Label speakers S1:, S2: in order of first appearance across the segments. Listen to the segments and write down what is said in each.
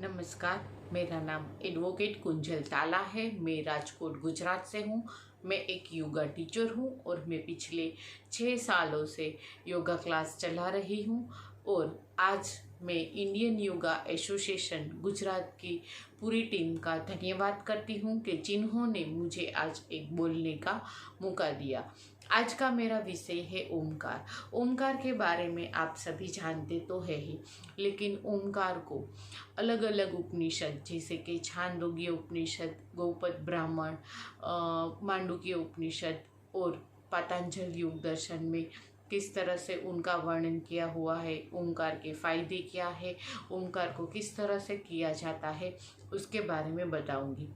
S1: नमस्कार। मेरा नाम एडवोकेट कुंजल ताला है। मैं राजकोट गुजरात से हूँ। मैं एक योगा टीचर हूँ और मैं पिछले 6 सालों से योगा क्लास चला रही हूँ। और आज मैं इंडियन योगा एसोसिएशन गुजरात की पूरी टीम का धन्यवाद करती हूँ कि जिन्होंने मुझे आज एक बोलने का मौका दिया। आज का मेरा विषय है ओमकार। ओमकार के बारे में आप सभी जानते तो है ही, लेकिन ओमकार को अलग अलग उपनिषद जैसे कि छांदोग्य उपनिषद, गौपद ब्राह्मण, मांडुक्य उपनिषद और पतंजलि योग दर्शन में किस तरह से उनका वर्णन किया हुआ है, ओमकार के फायदे क्या है, ओमकार को किस तरह से किया जाता है, उसके बारे में बताऊंगी।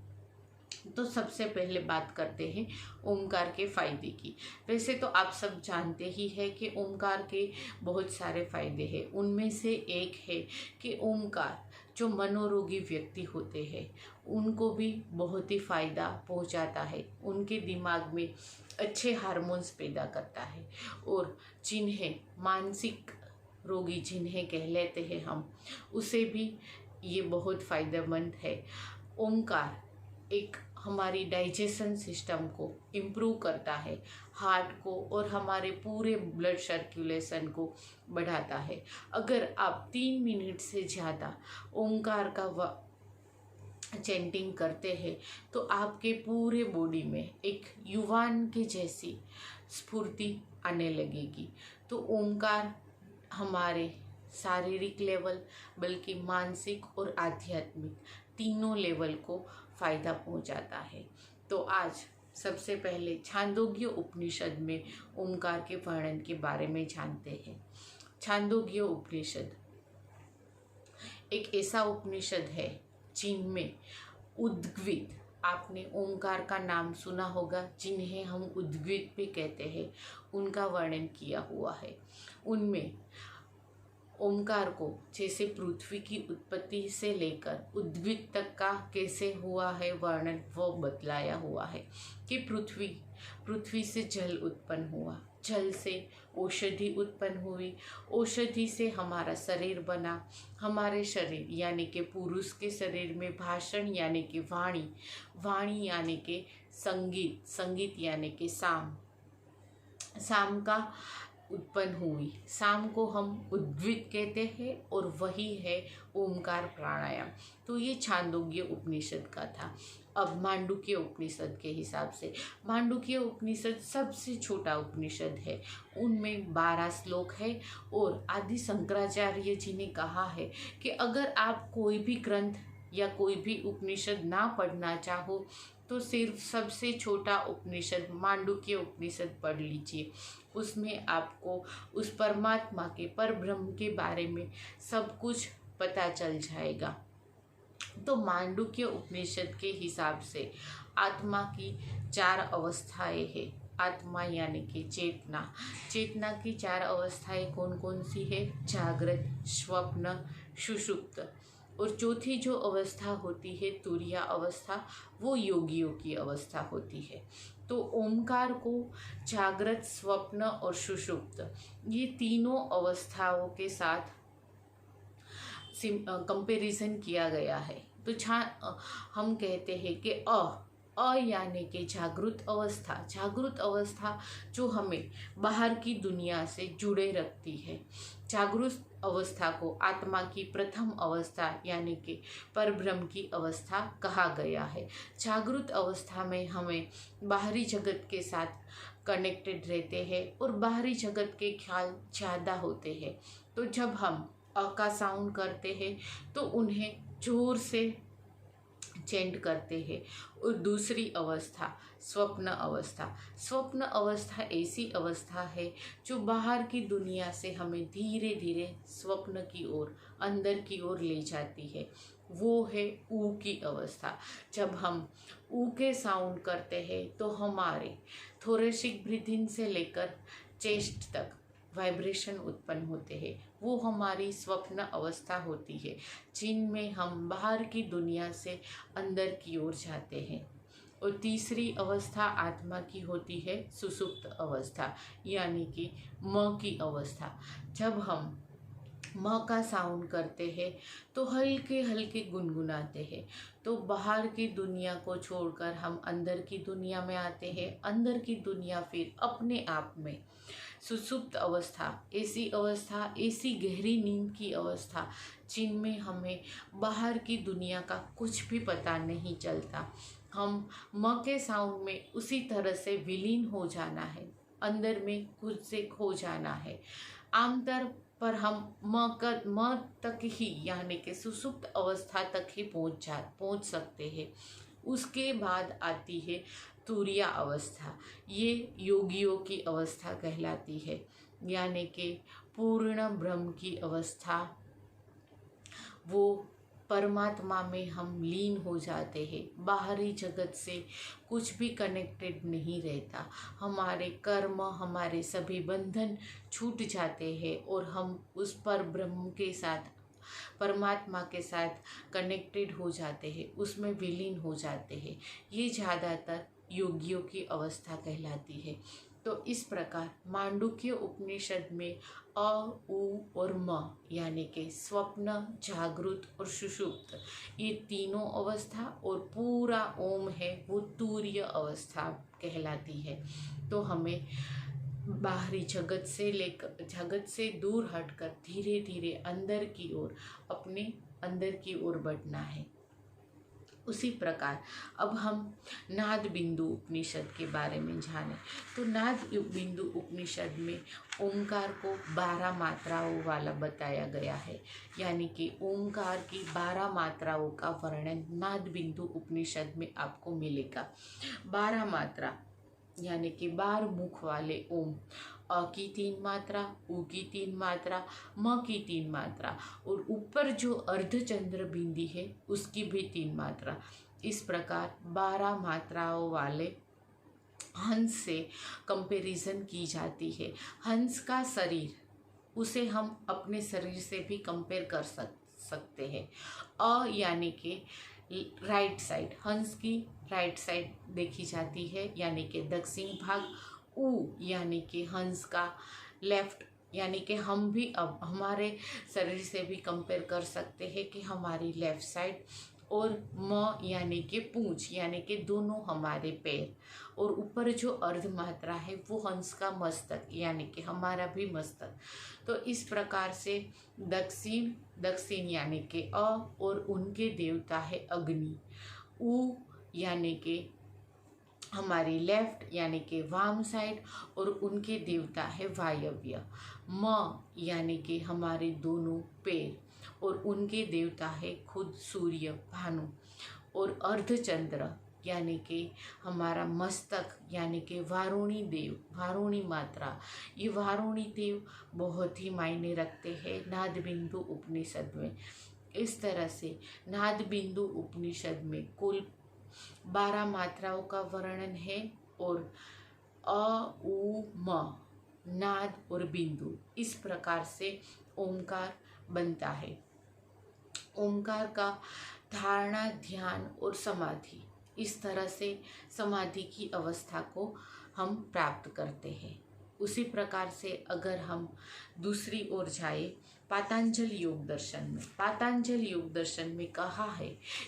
S1: तो सबसे पहले बात करते हैं ओमकार के फायदे की। वैसे तो आप सब जानते ही है कि ओमकार के बहुत सारे फायदे हैं। उनमें से एक है कि ओमकार जो मनोरोगी व्यक्ति होते हैं उनको भी बहुत ही फ़ायदा पहुंचाता है। उनके दिमाग में अच्छे हार्मोन्स पैदा करता है और जिन्हें मानसिक रोगी जिन्हें कह लेते हैं हम, उसे भी ये बहुत फ़ायदेमंद है। ओमकार एक हमारी डाइजेशन सिस्टम को इम्प्रूव करता है, हार्ट को और हमारे पूरे ब्लड सर्कुलेशन को बढ़ाता है। अगर आप 3 मिनट से ज़्यादा ओमकार का चैंटिंग करते हैं तो आपके पूरे बॉडी में एक युवान के जैसी स्फूर्ति आने लगेगी। तो ओमकार हमारे शारीरिक लेवल बल्कि मानसिक और आध्यात्मिक तीनों लेवल को फ़ायदा पहुंचाता है। तो आज सबसे पहले छांदोग्य उपनिषद में ओमकार के वर्णन के बारे में जानते हैं। छांदोग्य उपनिषद एक ऐसा उपनिषद है जिनमें उद्गीत, आपने ओमकार का नाम सुना होगा, जिन्हें हम उद्गीत भी कहते हैं, उनका वर्णन किया हुआ है। उनमें ओमकार को जैसे पृथ्वी की उत्पत्ति से लेकर उद्गीत तक का कैसे हुआ है वर्णन, वो बतलाया हुआ है कि पृथ्वी से जल उत्पन्न हुआ, जल से औषधि उत्पन्न हुई, औषधि से हमारा शरीर बना, हमारे शरीर यानी कि पुरुष के शरीर में भाषण यानी कि वाणी, वाणी यानी कि संगीत, संगीत यानी कि साम, साम का उत्पन्न हुई। साम को हम उद्गीत कहते हैं और वही है ओमकार प्राणायाम। तो ये छांदोग्य उपनिषद का था। अब मांडुक्य उपनिषद के हिसाब से, मांडुक्य उपनिषद सबसे छोटा उपनिषद है। उनमें 12 श्लोक है और आदि शंकराचार्य जी ने कहा है कि अगर आप कोई भी ग्रंथ या कोई भी उपनिषद ना पढ़ना चाहो तो सिर्फ सबसे छोटा उपनिषद मांडुक्य उपनिषद पढ़ लीजिए। उसमें आपको उस परमात्मा के परब्रह्म के बारे में सब कुछ पता चल जाएगा। तो मांडुक्य उपनिषद के हिसाब से आत्मा की 4 अवस्थाएं हैं। आत्मा यानी कि चेतना, चेतना की 4 अवस्थाएं कौन कौन सी है? जागृत, स्वप्न, सुषुप्त। और चौथी जो अवस्था होती है तुरिया अवस्था, वो योगियों की अवस्था होती है। तो ओमकार को जागृत, स्वप्न और सुषुप्त, ये तीनों अवस्थाओं के साथ कंपैरिजन किया गया है। तो हम कहते हैं कि यानी कि जागृत अवस्था, जागृत अवस्था जो हमें बाहर की दुनिया से जुड़े रखती है। जागृत अवस्था को आत्मा की प्रथम अवस्था यानी कि परब्रह्म की अवस्था कहा गया है। जागृत अवस्था में हमें बाहरी जगत के साथ कनेक्टेड रहते हैं और बाहरी जगत के ख्याल ज़्यादा होते हैं। तो जब हम का साउंड करते हैं तो उन्हें जोर से चेंट करते हैं। और दूसरी अवस्था स्वप्न अवस्था, स्वप्न अवस्था ऐसी अवस्था है जो बाहर की दुनिया से हमें धीरे धीरे स्वप्न की ओर, अंदर की ओर ले जाती है। वो है ऊ की अवस्था। जब हम ऊ के साउंड करते हैं तो हमारे थोरेसिक ब्रीथिंग से लेकर चेस्ट तक वाइब्रेशन उत्पन्न होते हैं। वो हमारी स्वप्न अवस्था होती है, जिनमें हम बाहर की दुनिया से अंदर की ओर जाते हैं। और तीसरी अवस्था आत्मा की होती है सुषुप्त अवस्था यानी कि म की अवस्था। जब हम म का साउंड करते हैं तो हल्के हल्के गुनगुनाते हैं। तो बाहर की दुनिया को छोड़कर हम अंदर की दुनिया में आते हैं। अंदर की दुनिया फिर अपने आप में सुसुप्त अवस्था, ऐसी गहरी नींद की अवस्था जिनमें हमें बाहर की दुनिया का कुछ भी पता नहीं चलता। हम म के साउंड में उसी तरह से विलीन हो जाना है, अंदर में खुद से खो जाना है। आमतौर पर हम म तक ही यानी कि सुसुप्त अवस्था तक ही पहुंच सकते हैं। उसके बाद आती है तुरीय अवस्था। ये योगियों की अवस्था कहलाती है, यानी कि पूर्ण ब्रह्म की अवस्था। वो परमात्मा में हम लीन हो जाते हैं। बाहरी जगत से कुछ भी कनेक्टेड नहीं रहता। हमारे कर्म, हमारे सभी बंधन छूट जाते हैं और हम उस पर ब्रह्म के साथ, परमात्मा के साथ कनेक्टेड हो जाते हैं, उसमें विलीन हो जाते हैं। ये ज़्यादातर योगियों की अवस्था कहलाती है। तो इस प्रकार मांडुक्य उपनिषद में अ, उ और म यानी कि स्वप्न, जागृत और सुषुप्त, ये तीनों अवस्था और पूरा ओम है वो तुरीय अवस्था कहलाती है। तो हमें बाहरी जगत से दूर हटकर धीरे धीरे अंदर की ओर, अपने अंदर की ओर बढ़ना है। उसी प्रकार अब हम नाद बिंदु उपनिषद के बारे में जानें। तो नाद बिंदु उपनिषद में ओंकार को 12 मात्राओं वाला बताया गया है, यानी कि ओंकार की 12 मात्राओं का वर्णन नाद बिंदु उपनिषद में आपको मिलेगा। 12 मात्रा यानी कि 12 मुख वाले ओम, अ की 3 मात्रा, उ की 3 मात्रा, म की 3 मात्रा और ऊपर जो अर्धचंद्र बिंदी है उसकी भी 3 मात्रा। इस प्रकार 12 मात्राओं वाले हंस से कंपैरिजन की जाती है। हंस का शरीर, उसे हम अपने शरीर से भी कंपेयर कर सकते हैं। अ यानी कि राइट साइड, हंस की राइट साइड देखी जाती है यानी कि दक्षिण भाग। उ यानी कि हंस का लेफ्ट, यानी कि हम भी अब हमारे शरीर से भी कंपेयर कर सकते हैं कि हमारी लेफ्ट साइड। और म यानी कि पूंछ, यानी कि दोनों हमारे पैर। और ऊपर जो अर्ध मात्रा है वो हंस का मस्तक, यानी कि हमारा भी मस्तक। तो इस प्रकार से दक्षिण यानी कि अ और उनके देवता है अग्नि। उ यानी कि हमारी लेफ्ट यानी कि वाम साइड और उनके देवता है वायव्य। म यानी कि हमारे दोनों पैर और उनके देवता है खुद सूर्य भानु। और अर्धचंद्र यानी कि हमारा मस्तक, यानी कि वारुणी देव, वारुणी मात्रा। ये वारुणी देव बहुत ही मायने रखते हैं नाद बिंदु उपनिषद में। इस तरह से नाद बिंदु उपनिषद में कुल 12 मात्राओं का वर्णन है और अ, उ, म, नाद और बिंदु, इस प्रकार से ओंकार बनता है। ओंकार का धारणा, ध्यान और समाधि, इस तरह से समाधि की अवस्था को हम प्राप्त करते हैं। उसी प्रकार से अगर हम दूसरी ओर जाए पातंजल योग दर्शन में, पातंजल योग दर्शन में कहा है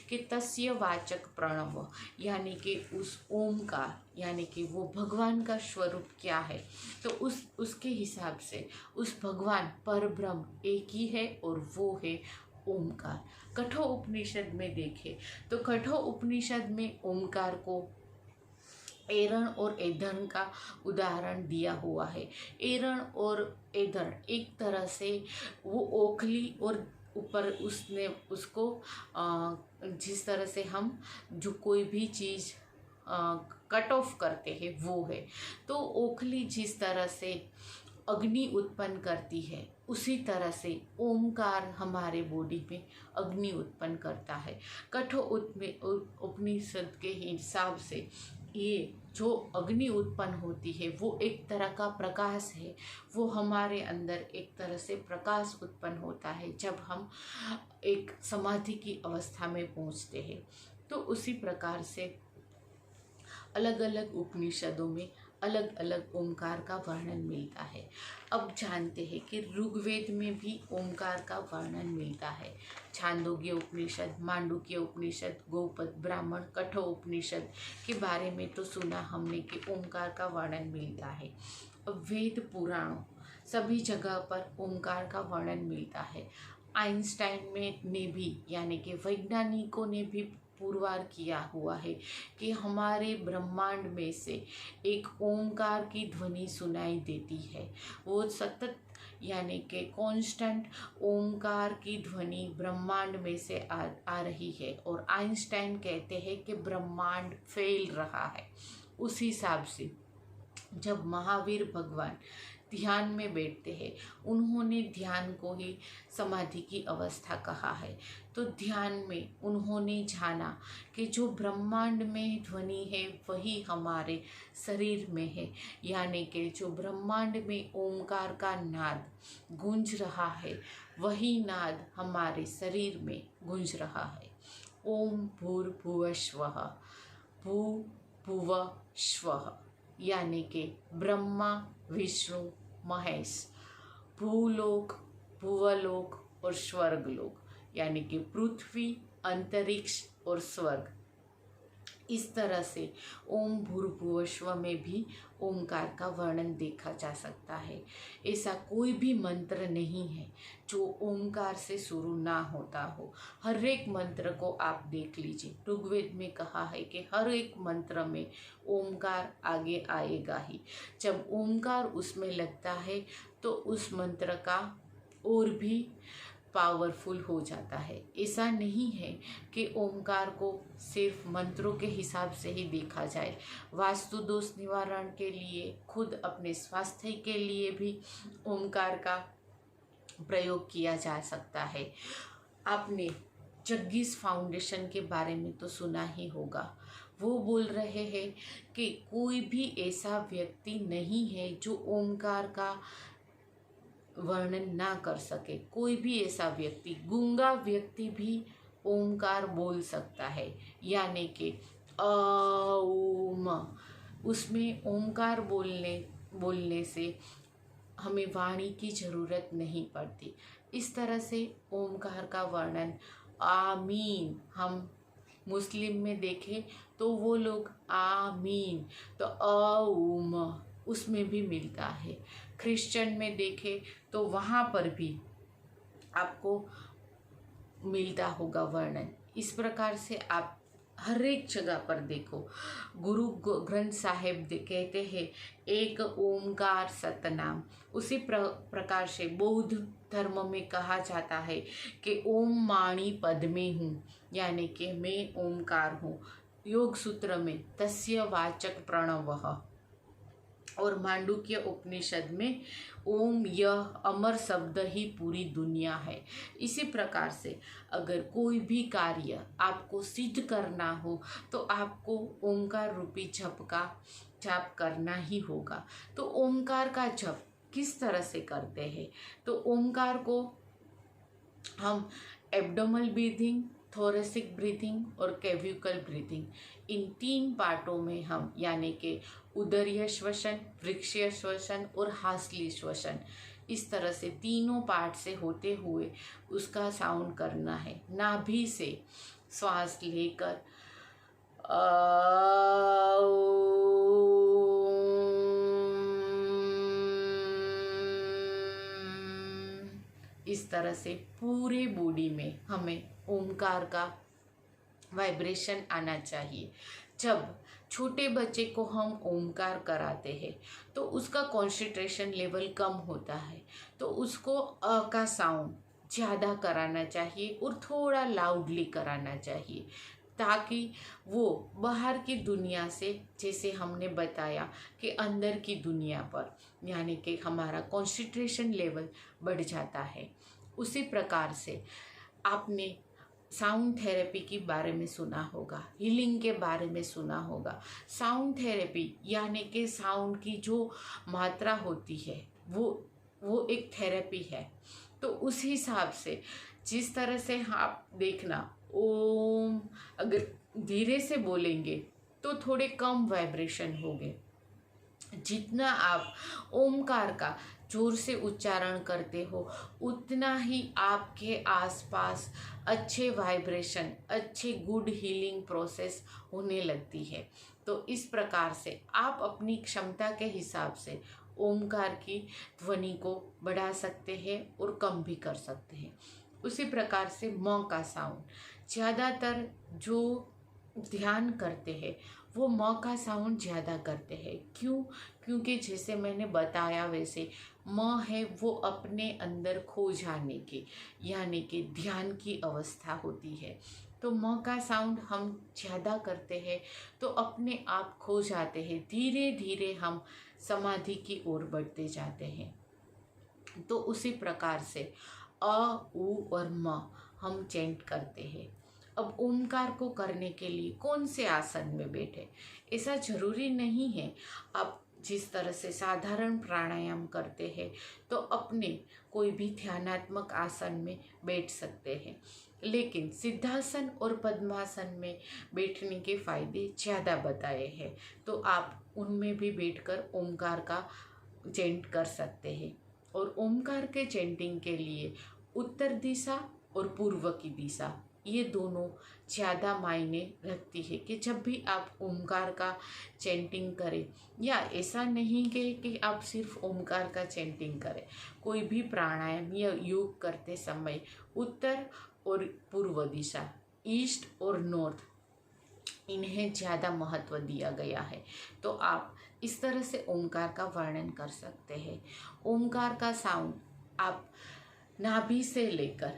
S1: कि तस्य वाचक प्रणव, यानी कि उस ओमकार, यानी कि वो भगवान का स्वरूप क्या है। तो उसके हिसाब से उस भगवान पर ब्रह्म एक ही है और वो है ओमकार। कठोर उपनिषद में देखें तो कठोर उपनिषद में ओमकार को एरण और ऐंधण का उदाहरण दिया हुआ है। एरण और ऐंधण एक तरह से वो ओखली और ऊपर उसने उसको जिस तरह से हम जो कोई भी चीज़ कट ऑफ करते हैं वो है। तो ओखली जिस तरह से अग्नि उत्पन्न करती है, उसी तरह से ओमकार हमारे बॉडी में अग्नि उत्पन्न करता है। कठोर उपनिषद के हिसाब से ये जो अग्नि उत्पन्न होती है वो एक तरह का प्रकाश है। वो हमारे अंदर एक तरह से प्रकाश उत्पन्न होता है जब हम एक समाधि की अवस्था में पहुंचते हैं। तो उसी प्रकार से अलग अलग उपनिषदों में अलग अलग ओमकार का वर्णन मिलता है। अब जानते हैं कि ऋग्वेद में भी ओमकार का वर्णन मिलता है। छांदोग्य उपनिषद, मांडुक्य उपनिषद, गोपद ब्राह्मण, कठोपनिषद के बारे में तो सुना हमने कि ओमकार का वर्णन मिलता है। अब वेद पुराणों सभी जगह पर ओमकार का वर्णन मिलता है। आइंस्टाइन ने भी यानी कि वैज्ञानिकों ने भी पुरवार किया हुआ है कि हमारे ब्रह्मांड में से एक ओंकार की ध्वनि सुनाई देती है। वो सतत यानी कि कांस्टेंट ओंकार की ध्वनि ब्रह्मांड में से आ रही है और आइंस्टाइन कहते हैं कि ब्रह्मांड फैल रहा है। उस हिसाब से जब महावीर भगवान ध्यान में बैठते हैं, उन्होंने ध्यान को ही समाधि की अवस्था कहा है। तो ध्यान में उन्होंने जाना कि जो ब्रह्मांड में ध्वनि है वही हमारे शरीर में है, यानी कि जो ब्रह्मांड में ओंकार का नाद गूंज रहा है वही नाद हमारे शरीर में गूंज रहा है। ओम भूर्भुवः स्वः, भूर्भुवः स्वः यानी कि ब्रह्मा विष्णु महेश, भूलोक भुवलोक और स्वर्गलोक यानी कि पृथ्वी अंतरिक्ष और स्वर्ग। इस तरह से ओम भूर्भुवः स्वः में भी ओमकार का वर्णन देखा जा सकता है। ऐसा कोई भी मंत्र नहीं है जो ओमकार से शुरू ना होता हो। हर एक मंत्र को आप देख लीजिए, ऋग्वेद में कहा है कि हर एक मंत्र में ओमकार आगे आएगा ही। जब ओमकार उसमें लगता है तो उस मंत्र का और भी पावरफुल हो जाता है। ऐसा नहीं है कि ओमकार को सिर्फ मंत्रों के हिसाब से ही देखा जाए। वास्तु दोष निवारण के लिए, खुद अपने स्वास्थ्य के लिए भी ओमकार का प्रयोग किया जा सकता है। आपने जग्गीश फाउंडेशन के बारे में तो सुना ही होगा। वो बोल रहे हैं कि कोई भी ऐसा व्यक्ति नहीं है जो ओमकार का वर्णन ना कर सके। कोई भी ऐसा व्यक्ति, गूंगा व्यक्ति भी ओमकार बोल सकता है, यानी कि ओम। उसमें ओमकार बोलने से हमें वाणी की ज़रूरत नहीं पड़ती। इस तरह से ओमकार का वर्णन आमीन, हम मुस्लिम में देखें तो वो लोग आमीन तो ओम उसमें भी मिलता है। क्रिश्चियन में देखें तो वहाँ पर भी आपको मिलता होगा वर्णन। इस प्रकार से आप हर एक जगह पर देखो। गुरु ग्रंथ साहिब कहते हैं एक ओमकार सतनाम। उसी प्रकार से बौद्ध धर्म में कहा जाता है कि ओम माणी पद में हूँ, यानी कि मैं ओमकार हूँ। योग सूत्र में तस्य वाचक प्रणवः और मांडुक्य उपनिषद में ओम यह अमर शब्द ही पूरी दुनिया है। इसी प्रकार से अगर कोई भी कार्य आपको सिद्ध करना हो तो आपको ओंकार रूपी जप का जाप करना ही होगा। तो ओंकार का जप किस तरह से करते हैं? तो ओंकार को हम एब्डोमल ब्रीथिंग, थोरेसिक ब्रीथिंग और कैव्यूकल ब्रीथिंग, इन 3 पार्टों में हम यानी कि उदरीय श्वसन, वृक्षीय श्वसन और हासली श्वसन, इस तरह से तीनों पार्ट से होते हुए उसका साउंड करना है। नाभि से श्वास लेकर इस तरह से पूरे बॉडी में हमें ओमकार का वाइब्रेशन आना चाहिए। जब छोटे बच्चे को हम ओमकार कराते हैं तो उसका कंसंट्रेशन लेवल कम होता है, तो उसको अ का साउंड ज़्यादा कराना चाहिए और थोड़ा लाउडली कराना चाहिए, ताकि वो बाहर की दुनिया से, जैसे हमने बताया कि अंदर की दुनिया पर यानी कि हमारा कंसंट्रेशन लेवल बढ़ जाता है। उसी प्रकार से आपने साउंड थेरेपी के बारे में सुना होगा, हीलिंग के बारे में सुना होगा। साउंड थेरेपी यानी कि साउंड की जो मात्रा होती है वो एक थेरेपी है। तो उस हिसाब से जिस तरह से आप देखना, ओम अगर धीरे से बोलेंगे तो थोड़े कम वाइब्रेशन होंगे, जितना आप ओमकार का जोर से उच्चारण करते हो उतना ही आपके आसपास अच्छे वाइब्रेशन, अच्छे गुड हीलिंग प्रोसेस होने लगती है। तो इस प्रकार से आप अपनी क्षमता के हिसाब से ओमकार की ध्वनि को बढ़ा सकते हैं और कम भी कर सकते हैं। उसी प्रकार से म का साउंड ज़्यादातर जो ध्यान करते हैं वो म का साउंड ज़्यादा करते हैं। क्यों? क्योंकि जैसे मैंने बताया वैसे म है वो अपने अंदर खो जाने की यानी कि ध्यान की अवस्था होती है। तो म का साउंड हम ज़्यादा करते हैं तो अपने आप खो जाते हैं, धीरे धीरे हम समाधि की ओर बढ़ते जाते हैं। तो उसी प्रकार से अ, उ और म हम चेंट करते हैं। अब ओमकार को करने के लिए कौन से आसन में बैठे, ऐसा जरूरी नहीं है। आप जिस तरह से साधारण प्राणायाम करते हैं तो अपने कोई भी ध्यानात्मक आसन में बैठ सकते हैं, लेकिन सिद्धासन और पद्मासन में बैठने के फायदे ज़्यादा बताए हैं। तो आप उनमें भी बैठकर ओमकार का चेंट कर सकते हैं। और ओमकार के चेंटिंग के लिए उत्तर दिशा और पूर्व की दिशा ये दोनों ज़्यादा मायने रखती है कि जब भी आप ओमकार का चेंटिंग करें, या ऐसा नहीं कि आप सिर्फ ओमकार का चेंटिंग करें, कोई भी प्राणायाम या योग करते समय उत्तर और पूर्व दिशा, ईस्ट और नॉर्थ, इन्हें ज़्यादा महत्व दिया गया है। तो आप इस तरह से ओमकार का वर्णन कर सकते हैं। ओमकार का साउंड आप नाभि से लेकर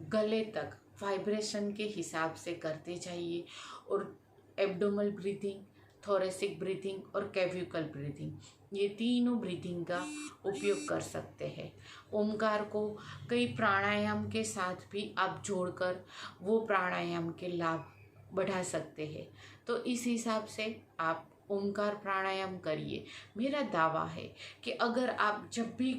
S1: गले तक वाइब्रेशन के हिसाब से करते जाइए और एब्डोमल ब्रीथिंग, थोरेसिक ब्रीथिंग और कैविकल ब्रीथिंग ये तीनों ब्रीथिंग का उपयोग कर सकते हैं। ओमकार को कई प्राणायाम के साथ भी आप जोड़कर वो प्राणायाम के लाभ बढ़ा सकते हैं। तो इस हिसाब से आप ओमकार प्राणायाम करिए। मेरा दावा है कि अगर आप जब भी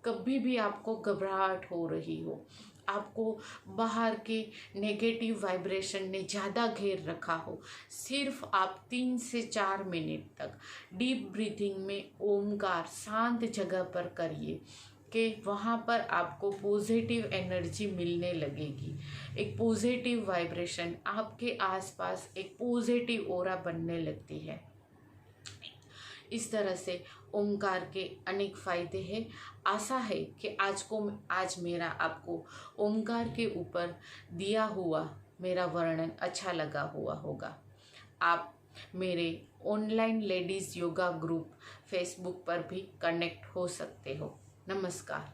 S1: कभी भी आपको घबराहट हो रही हो, आपको बाहर के नेगेटिव वाइब्रेशन ने ज़्यादा घेर रखा हो, सिर्फ आप 3 से 4 मिनट तक डीप ब्रीथिंग में ओमकार शांत जगह पर करिए कि वहाँ पर आपको पॉजिटिव एनर्जी मिलने लगेगी। एक पॉजिटिव वाइब्रेशन आपके आसपास एक पॉजिटिव ऑरा बनने लगती है। इस तरह से ओमकार के अनेक फायदे हैं। आशा है कि आज मेरा आपको ओमकार के ऊपर दिया हुआ मेरा वर्णन अच्छा लगा हुआ होगा। आप मेरे online ladies yoga group Facebook पर भी कनेक्ट हो सकते हो। नमस्कार।